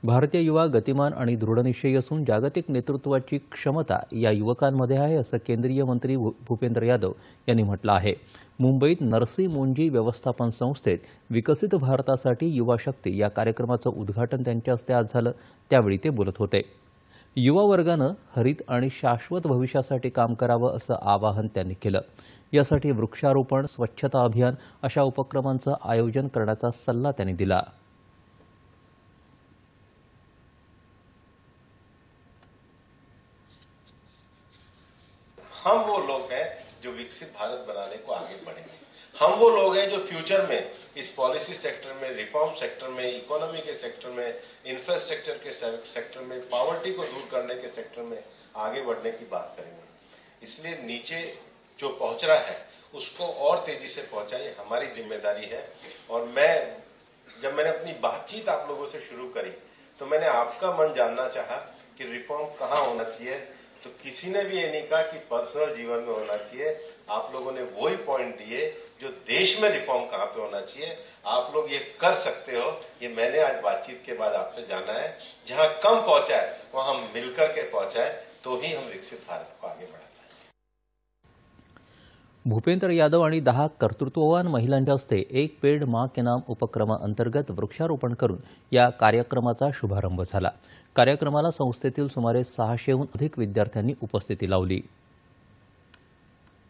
भारतीय युवा गतिमान आणि दृढनिश्चयी असून जागतिक नेतृत्वाची क्षमता या युवकांमध्ये आहे असं केंद्रीय मंत्री भूपेंद्र यादव यांनी म्हटलं आहे। मुंबईत नरसी मुंजी व्यवस्थापन संस्थेत विकसित भारतासाठी युवा शक्ती या कार्यक्रमाचं उद्घाटन त्यांच्या हस्ते आज झालं, त्यावेळी ते बोलत होते। युवा वर्गानं हरित आणि शाश्वत भविष्यासाठी काम करावं असं आवाहन त्यांनी केलं। यासाठी वृक्षारोपण, स्वच्छता अभियान अशा उपक्रमांचं आयोजन करण्याचा सल्ला त्यांनी दिला। हम वो लोग हैं जो विकसित भारत बनाने को आगे बढ़ेंगे। हम वो लोग हैं जो फ्यूचर में इस पॉलिसी सेक्टर में, रिफॉर्म सेक्टर में, इकोनॉमी के सेक्टर में, इंफ्रास्ट्रक्चर के सेक्टर में, पॉवर्टी को दूर करने के सेक्टर में आगे बढ़ने की बात करेंगे। इसलिए नीचे जो पहुंच रहा है उसको और तेजी से पहुंचाए, हमारी जिम्मेदारी है। और जब मैंने अपनी बातचीत आप लोगों से शुरू करी तो मैंने आपका मन जानना चाहा कि रिफॉर्म कहाँ होना चाहिए। तो किसी ने भी ये नहीं कहा कि पर्सनल जीवन में होना चाहिए। आप लोगों ने वही पॉइंट दिए जो देश में रिफॉर्म कहाँ पे होना चाहिए। आप लोग ये कर सकते हो, ये मैंने आज बातचीत के बाद आपसे जाना है। जहां कम पहुंचा है वहां हम मिलकर के पहुंचाए तो ही हम विकसित भारत को आगे बढ़ा। भूपेंद्र यादव आणि 10 कर्तृत्ववान महिलांच्या हस्ते एक पेड़ मां के नाम उपक्रमाअंतर्गत वृक्षारोपण करून या कार्यक्रमाचा शुभारंभ झाला। कार्यक्रमाला संस्थेतील सुमारे 600हून अधिक विद्यार्थ्यांनी उपस्थिती लावली।